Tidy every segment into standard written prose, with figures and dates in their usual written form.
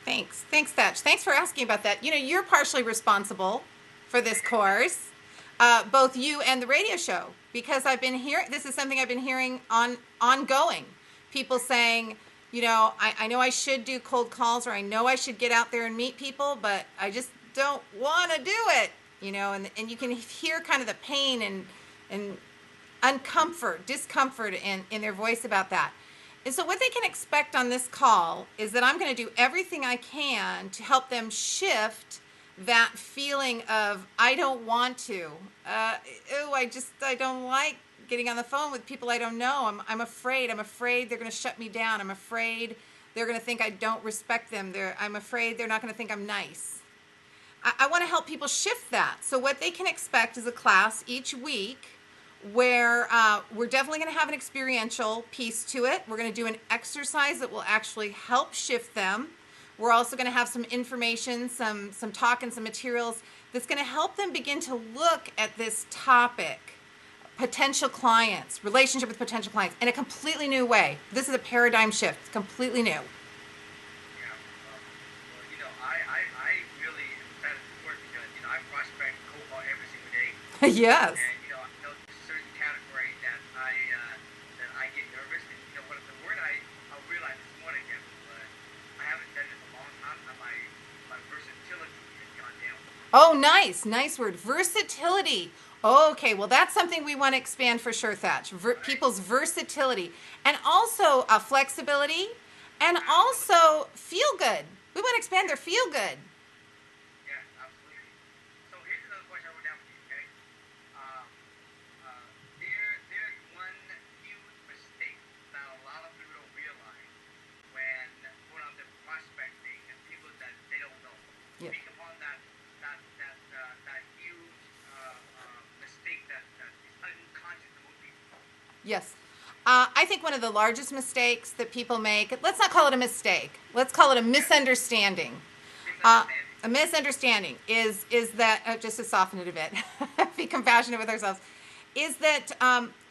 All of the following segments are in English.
Thanks. Thanks, Thach. Thanks for asking about that. You know, you're partially responsible for this course, both you and the radio show, because I've been hearing, this is something I've been hearing ongoing. People saying, you know, I know I should do cold calls, or I know I should get out there and meet people, but I just don't want to do it, you know, and you can hear kind of the pain and discomfort in their voice about that. And so what they can expect on this call is that I'm going to do everything I can to help them shift that feeling of, I don't want to. I don't like getting on the phone with people I don't know. I'm afraid. I'm afraid they're going to shut me down. I'm afraid they're going to think I don't respect them. I'm afraid they're not going to think I'm nice. I want to help people shift that. So what they can expect is a class each week where we're definitely going to have an experiential piece to it. We're going to do an exercise that will actually help shift them. We're also going to have some information, some talk and some materials that's going to help them begin to look at this topic, potential clients, relationship with potential clients, in a completely new way. This is a paradigm shift. It's completely new. Yes. And I know there's a certain category that I get nervous. And what the word I realized this morning, Deborah, I haven't done it in a long time, and my versatility has gone down. Oh, nice word, versatility. Okay, well that's something we want to expand for sure, Thach. People's versatility, and also flexibility, and also feel good. We want to expand their feel good. Yeah. Speak upon that huge mistake that is unconscious to most people. Yes. I think one of the largest mistakes that people make, let's not call it a mistake, let's call it a misunderstanding. A misunderstanding is that, just to soften it a bit, be compassionate with ourselves, is that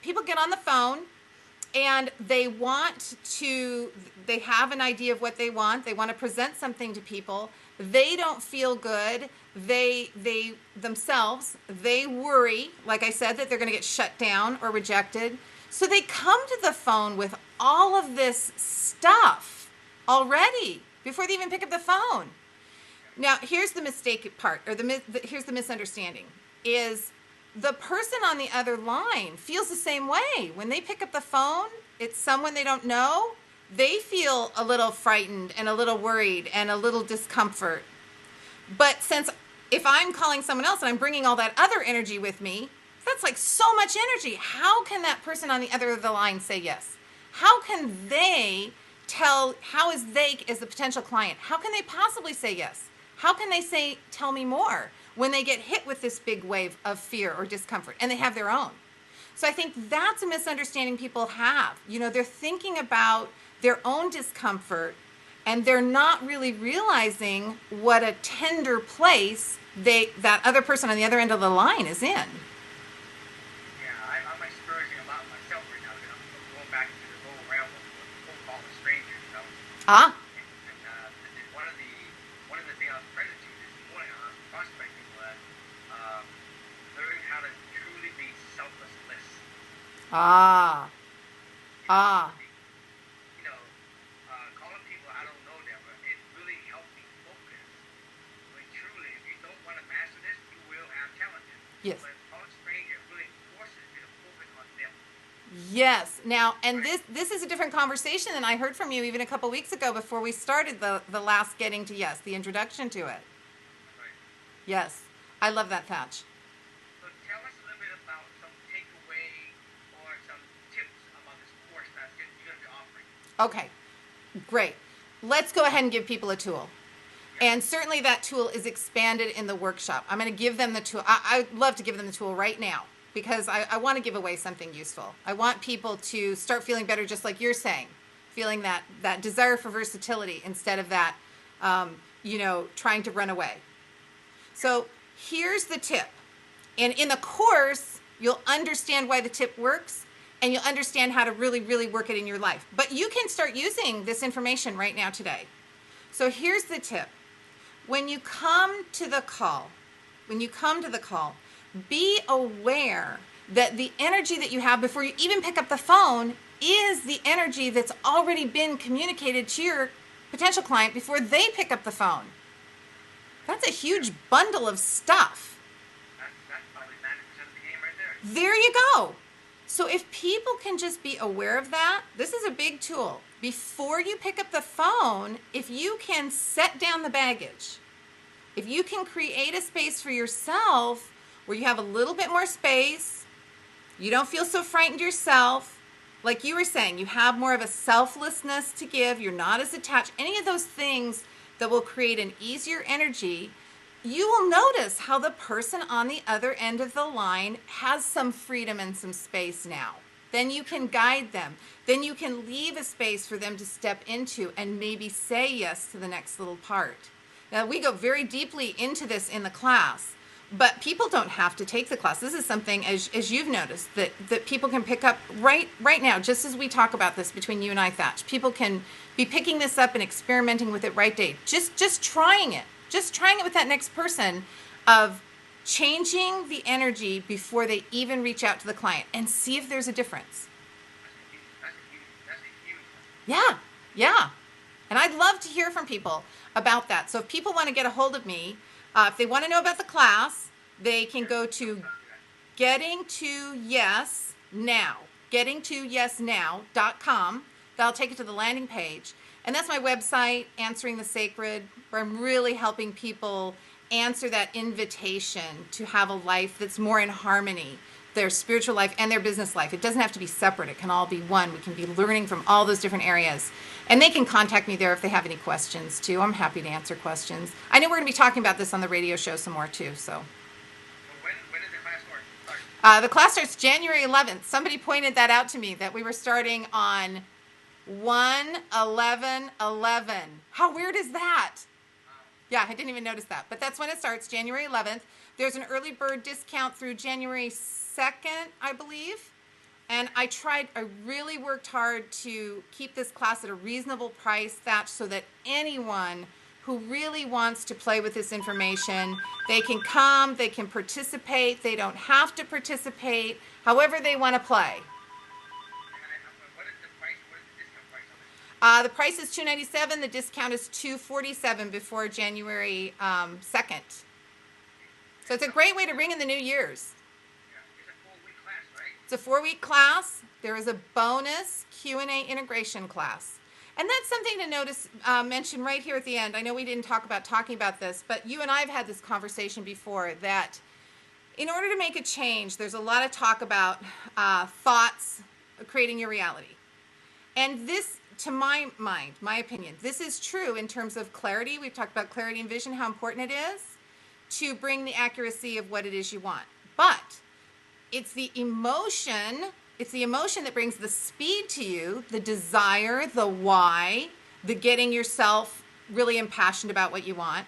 people get on the phone and they have an idea of what they want to present something to people. They don't feel good. They themselves worry, like I said, that they're going to get shut down or rejected. So they come to the phone with all of this stuff already before they even pick up the phone. Now, here's the mistake part, or here's the misunderstanding, is the person on the other line feels the same way. When they pick up the phone, it's someone they don't know. They feel a little frightened and a little worried and a little discomfort. But since if I'm calling someone else and I'm bringing all that other energy with me, that's like so much energy. How can that person on the other of the line say yes? How can they as the potential client, how can they possibly say yes? How can they say, tell me more, when they get hit with this big wave of fear or discomfort and they have their own? So I think that's a misunderstanding people have. They're thinking about their own discomfort, and they're not really realizing what a tender place that other person on the other end of the line is in. Yeah, I'm experiencing a lot myself right now. I'm going back to the whole realm of cold call with strangers. Ah. And one of the things I was present to this morning on prospecting was learning how to truly be selfless. Ah. Calling people I don't know, Deborah, it really helped me focus. But truly, if you don't want to master this, you will have challenges. Yes. But calling strangers really forces you to focus on them. Yes. Now, and this is a different conversation than I heard from you even a couple weeks ago before we started the last Getting to Yes, the introduction to it. Right. Yes. I love that, Thach. So tell us a little bit about some takeaway or some tips about this course that you're going to be offering. Okay. Great. Let's go ahead and give people a tool. And certainly that tool is expanded in the workshop. I'm going to give them the tool. I'd love to give them the tool right now because I want to give away something useful. I want people to start feeling better, just like you're saying, feeling that desire for versatility instead of that, trying to run away. So here's the tip. And in the course, you'll understand why the tip works, and you'll understand how to really, really work it in your life. But you can start using this information right now today. So here's the tip. When you come to the call, be aware that the energy that you have before you even pick up the phone is the energy that's already been communicated to your potential client before they pick up the phone. That's a huge bundle of stuff. That's probably 90% of the game right there. There you go. So if people can just be aware of that, this is a big tool. Before you pick up the phone, if you can set down the baggage, if you can create a space for yourself where you have a little bit more space, you don't feel so frightened yourself, like you were saying, you have more of a selflessness to give, you're not as attached, any of those things that will create an easier energy, you will notice how the person on the other end of the line has some freedom and some space now. Then you can guide them. Then you can leave a space for them to step into and maybe say yes to the next little part. Now, we go very deeply into this in the class, but people don't have to take the class. This is something, as you've noticed, that people can pick up right now, just as we talk about this between you and I, Thach. People can be picking this up and experimenting with it right day. Just trying it. Just trying it with that next person of changing the energy before they even reach out to the client and see if there's a difference. That's a huge one. Yeah. And I'd love to hear from people about that. So if people want to get a hold of me, if they want to know about the class, they can go to gettingtoyesnow.com. That'll take it to the landing page. And that's my website, Answering the Sacred, where I'm really helping people answer that invitation to have a life that's more in harmony, their spiritual life and their business life. It doesn't have to be separate. It can all be one. We can be learning from all those different areas. And they can contact me there if they have any questions, too. I'm happy to answer questions. I know we're going to be talking about this on the radio show some more, too. So When does the class start? the class starts January 11th. Somebody pointed that out to me, that we were starting on 1/11/11. How weird is that? Yeah, I didn't even notice that. But that's when it starts, January 11th. There's an early bird discount through January 2nd, I believe. And I really worked hard to keep this class at a reasonable price, Thach, so that anyone who really wants to play with this information, they can come, they can participate, they don't have to participate, however they want to play. What is the price? What is the discount price on it? The price is $297. The discount is $247 before January 2nd. So it's a great way to ring in the New Year's. Yeah. It's a 4-week class, right? It's a 4-week class. There is a bonus Q&A integration class. And that's something to notice, mention right here at the end. I know we didn't talk about talking about this, but you and I have had this conversation before, that in order to make a change, there's a lot of talk about thoughts creating your reality. And this, to my mind, my opinion, this is true in terms of clarity. We've talked about clarity and vision, how important it is to bring the accuracy of what it is you want. But it's the emotion that brings the speed to you, the desire, the why, the getting yourself really impassioned about what you want.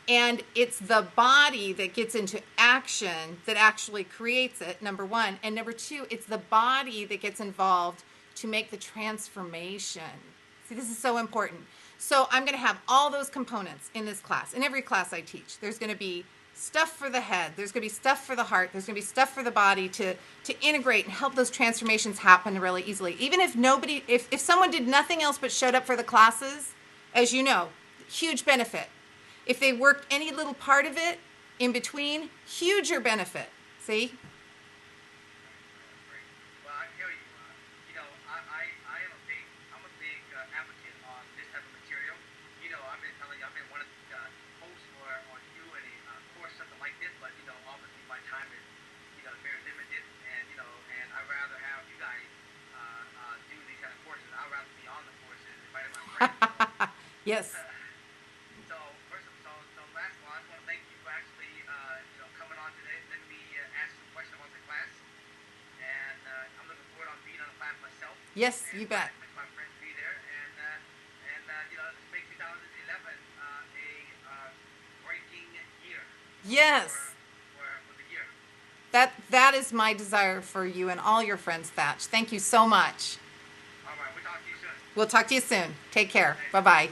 And it's the body that gets into action that actually creates it, number one. And number two, it's the body that gets involved to make the transformation. See, this is so important. So I'm going to have all those components in this class. In every class I teach, there's going to be stuff for the head. There's going to be stuff for the heart. There's going to be stuff for the body to integrate and help those transformations happen really easily. Even if if someone did nothing else but showed up for the classes, as you know, huge benefit. If they worked any little part of it in between, huger benefit. See? Well, I hear you. I'm a big advocate on this type of material. I've been telling you, I've been one of the hosts on you and a course, something like this, but obviously my time is very limited, and and I'd rather have you guys do these kind of courses. I'd rather be on the courses, invite my friends. Yes. So first of all, last of all, I just want to thank you for actually coming on today. Let me ask some questions about the class, and I'm looking forward to being on the class myself. Yes, you bet. My friends be there, and let's make 2011 a breaking year. Yes. For the year. That is my desire for you and all your friends, Thach. Thank you so much. All right, we'll talk to you soon. We'll talk to you soon. Take care. Bye-bye.